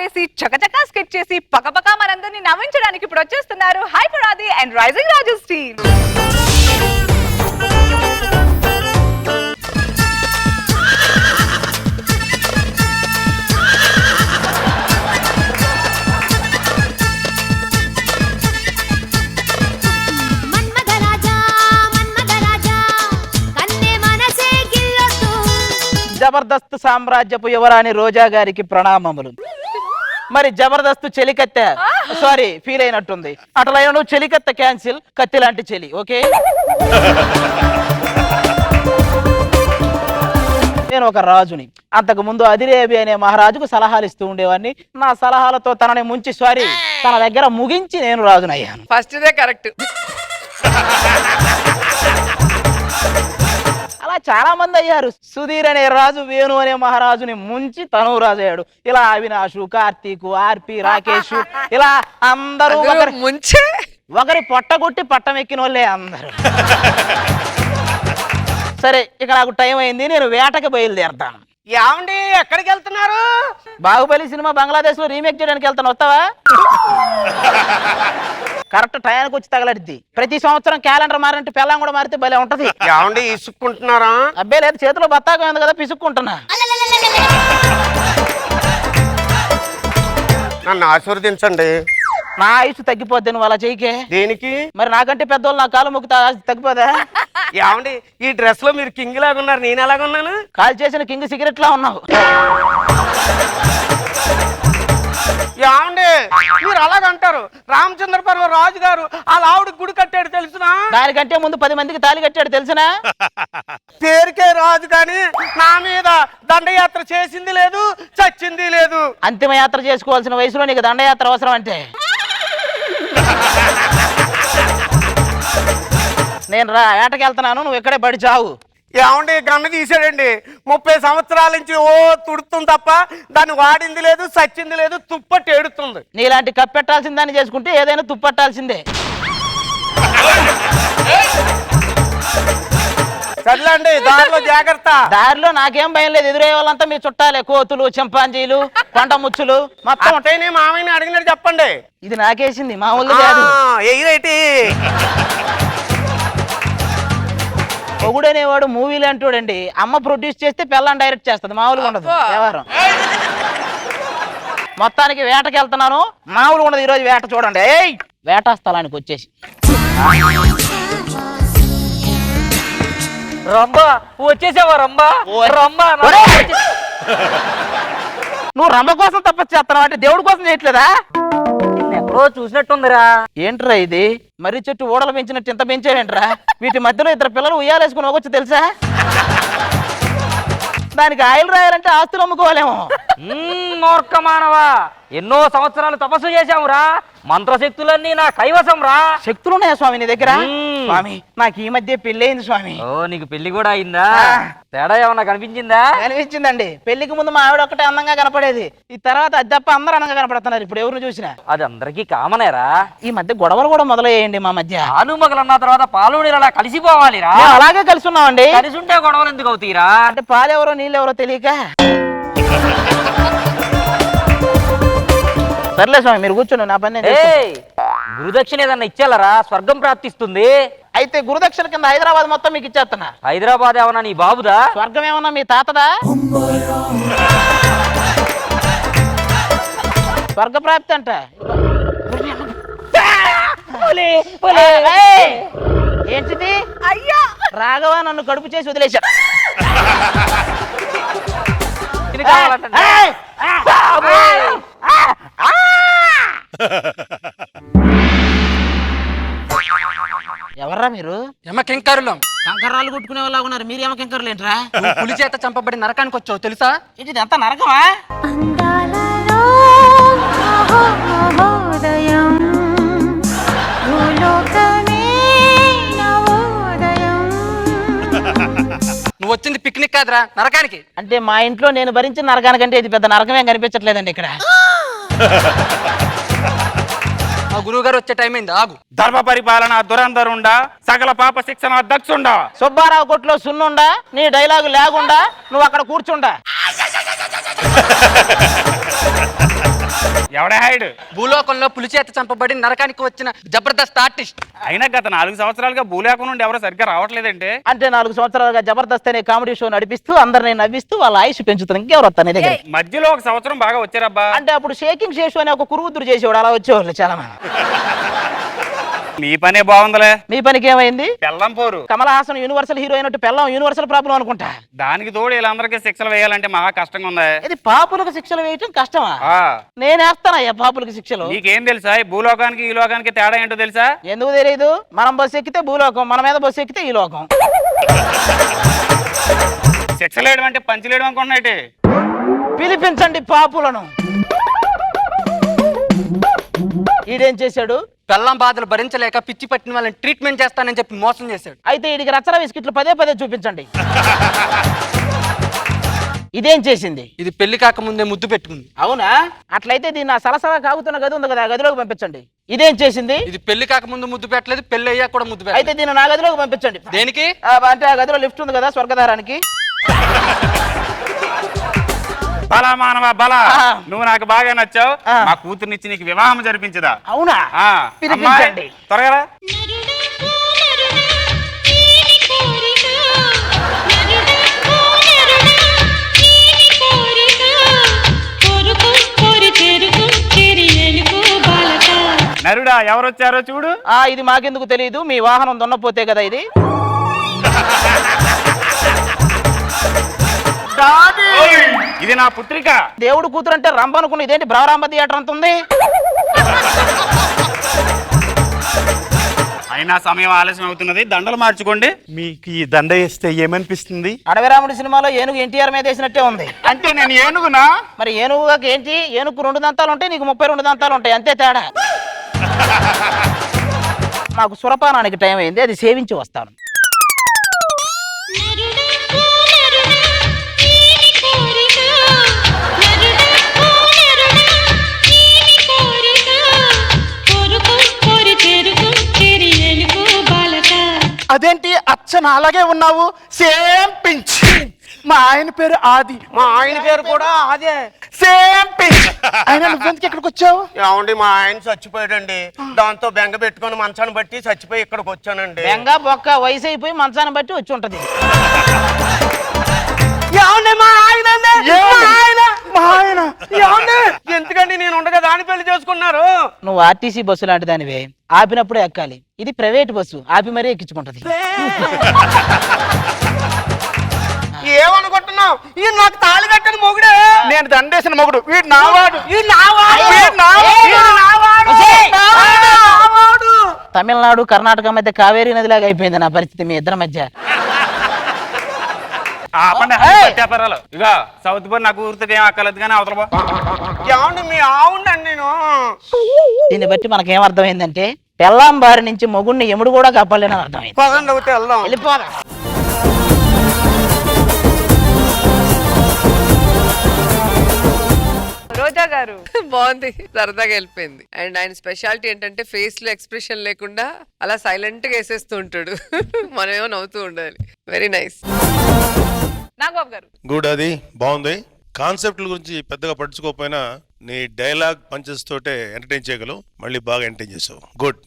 వదిలేసి చకచకా స్కెచ్ చేసి పకపకా మనందరినీ నవ్వించడానికి ఇప్పుడు వచ్చేస్తున్నారు hyper Aadi and rising Raju team. Jabardasth సామ్రాజ్యపు యువరాణి రోజా గారికి ప్రణామములు. మరి జబర్దస్త్ చెలికత్తె సారీ ఫీల్ అయినట్టుంది. అట్లా నువ్వు చెలికత్తె క్యాన్సిల్, కత్తి లాంటి చెలి. ఓకే, నేను ఒక రాజుని. అంతకు ముందు అదిరేబి అనే మహారాజుకు సలహాలు ఇస్తూ ఉండేవాడిని. నా సలహాలతో తనని ముంచి తన దగ్గర ముగించి నేను రాజునయ్యాను. First they correct. అలా చాలా మంది అయ్యారు. సుధీర్ అనే రాజు వేణు అనే మహారాజుని ముంచి తను రాజు అయ్యాడు. ఇలా అవినాషు, కార్తీకు, ఆర్పి, రాకేష్ ఇలా అందరూ ముంచే ఒకరి పొట్టగొట్టి పట్టం ఎక్కిన వాళ్ళే అందరూ. సరే, ఇక నాకు టైం అయింది, నేను వేటకి బయలుదేరతాను. ఏమండి ఎక్కడికి వెళ్తున్నారు? బాహుబలి సినిమా బంగ్లాదేశ్ లో రీమేక్ చేయడానికి వెళ్తాను, వస్తావా? కరెక్ట్ టయానికి వచ్చి తగలడిద్ది. ప్రతి సంవత్సరం క్యాలెండర్ మారంటే పెళ్ళం కూడా మారితే భలే ఉంటది. ఏమండి ఇసుక్కుంటున్నారా? అబ్బే లేదు, చేతిలో బత్తాకం ఉంది కదా, పిసుక్కుంటున్నా. నన్ను ఆశీర్వదించండి. నా ఆయుష్ తగ్గిపోద్ది నువ్వు అలా చేయకే. దేనికి? మరి నాకంటే పెద్దోళ్ళు నా కాలు మొక్కుతా తగ్గిపోదా? ఏమండి ఈ డ్రెస్ లో మీరు కింగ్ లాగా ఉన్నారు, నేను ఎలాగున్నాను? కాల్ చేసిన కింగ్ సిగరెట్ లా ఉన్నావు. ఏమండి మీరు అలాగంటారు? రామచంద్రపురం రాజు గారు వాళ్ళ ఆవిడ గుడి కట్టాడు తెలుసునా? దానికంటే ముందు 10 మందికి తాళి కట్టాడు తెలుసునా? పేరుకే రాజు కానీ నా మీద దండయాత్ర చేసింది లేదు, చచ్చింది లేదు. అంతిమ యాత్ర చేసుకోవాల్సిన వయసులో నీకు దండయాత్ర అవసరం అంటే? నేను వేటకి వెళ్తున్నాను, నువ్వు ఇక్కడే బడి చావు. ఏమండి గన్ను తీసాడండి. 30 సంవత్సరాల నుంచి ఓ తుడుతుంది తప్ప దాన్ని వాడింది లేదు, చచ్చింది లేదు, తుప్పట్టి ఏడుతుంది. నీలాంటి కప్పెట్టాల్సిన దాన్ని చేసుకుంటే ఏదైనా తుప్పట్టాల్సిందే. సర్లేండి, దారిలో జాగ్రత్త. దారిలో నాకేం భయం లేదు, ఎదురయ్యే వాళ్ళంతా మీ చుట్టాలే. కోతులు, చింపాంజీలు, కొండ ముచ్చులు మొత్తం. అట్టేనే మామయ్యని అడిగినట్టు చెప్పండి. ఇది నాకేసింది, మామూలు కాదు. ఎయిరేటి మొగుడనేవాడు మూవీలు అంటూడండి. అమ్మ ప్రొడ్యూస్ చేస్తే పిల్లని డైరెక్ట్ చేస్తుంది, మామూలుగా ఉండదు వ్యవహారం. మొత్తానికి వేటకి వెళ్తున్నాను, మామూలుగా ఉండదు ఈరోజు వేట. చూడండి, వేటా స్థలానికి వచ్చేసి. రంబా వచ్చేసావా? రంబా రంబా నువ్వు రంభ కోసం తప్పచ్చు చేస్తున్నావు అంటే దేవుడి కోసం చేయట్లేదా? ఎక్కడో చూసినట్టుందిరా. ఏంట్రా ఇది? మర్రి చెట్టు ఓడలు పెంచినట్టు ఇంత పెంచారేంట్రా? వీటి మధ్యలో 2 పిల్లలు ఉయ్యాలేసుకుని పోవచ్చు తెలుసా? దానికి ఆయిల్ రాయాలంటే ఆస్తులు అమ్ముకోవాలేమో. మూర్ఖ మానవా, ఎన్నో సంవత్సరాలు తపస్సు చేశామురా. మంత్రశక్తులన్నీ నా కైవసం రా. శక్తులున్నాయా స్వామి నీ దగ్గర? స్వామి నాకు ఈ మధ్య పెళ్లి అయింది స్వామి. ఓ నీకు పెళ్లి కూడా అయిందా? తేడా ఏమన్నా కనిపించిందా? కనిపించిందండి. పెళ్లికి ముందు మా ఆవిడ ఒక్కటే అందంగా కనపడేది, ఈ తర్వాత అది తప్ప అందరూ అందంగా కనపడుతున్నారు ఇప్పుడు ఎవరిని చూసినా. అది అందరికీ కామనేరా. ఈ మధ్య గొడవలు కూడా మొదలయ్యాయండి మా మధ్య. ఆలుమగలన్న తర్వాత పాలు నీళ్ళు అలా కలిసిపోవాలిరా. అలాగే కలిసి ఉన్నామండి. కలిసి ఉంటే గొడవలు ఎందుకు అవుతాయిరా? అంటే పాలెవరో నీళ్ళెవరో తెలియక. సర్లే స్వామి మీరు కూర్చోండి, నా పని. గురుదక్షిణ ఏదన్నా ఇచ్చేయాలరా, స్వర్గం ప్రాప్తిస్తుంది. అయితే గురుదక్షిణ కింద హైదరాబాద్ మొత్తం మీకు ఇచ్చేస్తున్నా. హైదరాబాద్ ఏమన్నా నీ బాబుదా? స్వర్గం ఏమన్నా మీ తాతదా? స్వర్గ ప్రాప్తి అంట. ఏంటిది? అయ్యా రాఘవ నన్ను కడుపు చేసి వదిలేశా. ఎవర్రా మీరు? యమకింకరులం. కంకర్రాలు కొట్టుకునే వాళ్ళు ఉన్నారు, మీరు యమకింకరులు ఏంట్రా? పులి చేత చంపబడి నరకానికి వచ్చావు తెలుసా? ఇది ఎంత నరకమా? నువ్వు వచ్చింది పిక్నిక్ కాదురా, నరకానికి. అంటే మా ఇంట్లో నేను భరించిన నరకానికంటే ఇది పెద్ద నరకమేం కనిపించట్లేదండి ఇక్కడ. మా గురువు గారు వచ్చే టైం అయింది, ఆగు. ధర్మ పరిపాలన దురంధరుండా, సకల పాప శిక్షణ అధ్యక్షుండా. సుబ్బారావు కొట్లో సున్నుండా, నీ డైలాగు లేకుండా నువ్వు అక్కడ కూర్చుండా. ఎవడే హైడ్? భూలోకంలో పులి చేత చంపబడి నరకానికి వచ్చిన జబర్దస్త్ ఆర్టిస్ట్. అయినా గత 4 సంవత్సరాలుగా భూలేఖం నుండి ఎవరో సరిగ్గా రావట్లేదంటే. అంటే 4 సంవత్సరాలుగా జబర్దస్త్ అనే కామెడీ షో నడిపిస్తూ అందరిని నవ్విస్తూ వాళ్ళ ఆయుష్ పెంచుతాను. ఇంకెవరు వస్తాను నీ దగ్గర? మధ్యలో 1 సంవత్సరం బాగా వచ్చారబ్బా. అంటే అప్పుడు షేకింగ్ శేషు అనే ఒక కురుగుద్దురు చేసేవాడు, అలా వచ్చేవాళ్ళు చాలా మంది. మీ పనే బాగుందిలే. మీ పనికి ఏమైంది? పెళ్ళం పోరు. కమల్ హాసన్ యూనివర్సల్ హీరో అయినట్టు పెళ్ళం యూనివర్సల్ ప్రాబ్లం అనుకుంటా. దానికి తోడు వీళ్ళందరికీ శిక్షలు వేయాలంటే మహా కష్టంగా ఉంది. ఇది పాపులకు శిక్షలు వేయటం కష్టమా? ఆ, నేనేస్తానయ్యా పాపులకు శిక్షలు. నీకేం తెలుసా ఈ భూలోకానికి ఈ లోకానికి తేడా ఏంటో తెలుసా? ఎందుకు తెలియదు? మనం బస్సు ఎక్కితే భూలోకం, మన మీద బస్సు ఎక్కితే ఈ లోకం. శిక్షలేయడం అంటే పంచలేయడం అనుకున్నట్టే. పిలిపించండి పాపులను. ఈడేం చేశాడు? పెళ్ళం బాధలు భరించలేక పిచ్చి పట్టిన వాళ్ళని ట్రీట్మెంట్ చేస్తానని చెప్పి మోసం చేశాడు. అయితే ఈడికి రచన బిస్కెట్లు పదే పదే చూపించండి. ఇదేం చేసింది? ఇది పెళ్లి కాకముందే ముద్దు పెట్టుకుంది. అవునా? అట్లయితే దీన్ని ఆ సలసలా కాగుతున్న గది ఉంది కదా, ఆ గదిలోకి పంపించండి. ఇదేం చేసింది? ఇది పెళ్లి కాకముందు ముద్దు పెట్టలేదు, పెళ్లి అయ్యాక కూడా ముద్దు అయితే పెట్టలేదు. దీన్ని నా గదిలోకి పంపించండి. దేనికి? అంటే ఆ గదిలో లిఫ్ట్ ఉంది కదా స్వర్గధారానికి. బలా మానవ బల, ఆ. నువ్వు నాకు బాగా నచ్చావు. ఆ. మా కూతుర్నిచ్చి నీకు వివాహం జరిపించదా? అవునా? ఆ, పిలిపించండి. అమ్మాయి, త్వరగా రా. నరుడా ఎవరొచ్చారో చూడు. ఇది మాకెందుకు తెలియదు, మీ వాహనం దున్నపోతే కదా ఇది. ఇది నా పుత్రిక. దేవుడు కూతురు అంటే రంభ అనుకున్న, ఇదేంటి భ్రవరాంబ థియేటర్ అంత ఉంది? అయినా సమయం ఆలస్యం అవుతున్నది, దండలు మార్చుకోండి. మీకు ఈ దండ వేస్తే ఏమనిపిస్తుంది? అడవిరాముడి సినిమాలో ఏనుగు ఎన్టీఆర్ మీద వేసినట్టే ఉంది. అంటే నేను ఏనుగునా? మరి ఏనుగుగా ఏంటి? ఏనుగు 2 దంతాలు ఉంటాయి, నీకు 32 దంతాలు ఉంటాయి, అంతే తేడా. మాకు సురపానానికి టైం అయింది, అది సేవించి వస్తాను. అదేంటి అచ్చన అలాగే ఉన్నావు? Same pinch. మా ఆయన పేరు ఆది. మా ఆయన పేరు కూడా అదే. Same pinch. ఆయన నువ్వెందుకు ఇక్కడికి వచ్చావు? ఏమండి మా ఆయన చచ్చిపోయాడండి, దాంతో బెంగ పెట్టుకొని మంచాన్ని బట్టి చచ్చిపోయి ఇక్కడికి వచ్చానండి. బెంగ బొక్క వయసు అయిపోయి మంచాన్ని బట్టి వచ్చి ఉంటది. ఏమండి మా ఆయన అండి? మా ఆయన ఏమండి? ఎందుకండి నేను ఉండగా దాని పెళ్లి చేసుకున్నారు? నువ్వు ఆర్టీసీ బస్సు లాంటి దానివే, ఆపినప్పుడే ఎక్కాలి. ఇది ప్రైవేట్ బస్సు, ఆపి మరీ ఎక్కించుకుంటది. ఏమనుకుంటున్నావు? ఈ నాకు తాళి కట్టని మొగుడే. నేను దండేసిన మొగుడు, వీడు నావాడు. తమిళనాడు కర్ణాటక మధ్య కావేరీ నదిలాగా అయిపోయింది నా పరిస్థితి మీ ఇద్దరి మధ్య. ఆపండి, పట్టాపరాలు. ఇక సౌత్ బోర్ నాకు ఊరితో ఏం అక్కర్లేదు కానీ అవతల పో. ఏమండి మీ ఆవుండండి నేను. దీన్ని బట్టి మనకేం అర్థమైందంటే పెళ్ళాం బారి నుంచి మొగుడిని ఎముడు కూడా కప్పలేనని అర్థమైంది. పదండి అవుతే వెళ్దాం. వెళ్ళిపోదా. రోజా గారు బాగుంది, సరదాగా వెళ్ళిపోయింది. అండ్ ఆయన స్పెషాలిటీ ఏంటంటే ఫేస్ లో ఎక్స్ప్రెషన్ లేకుండా అలా సైలెంట్ గా వేసేస్తూ ఉంటాడు. మనమేమో నవ్వుతూ ఉండాలి. Very nice. నాగబాబు గారు గుడ్, అది బాగుంది. కాన్సెప్ట్ల గురించి పెద్దగా పట్టించుకోకపోయినా నీ డైలాగ్ పంచెస్ తోటే ఎంటర్టైన్ చేయగలవు. మళ్ళీ బాగా ఎంటర్టైన్ చేసావు. గుడ్.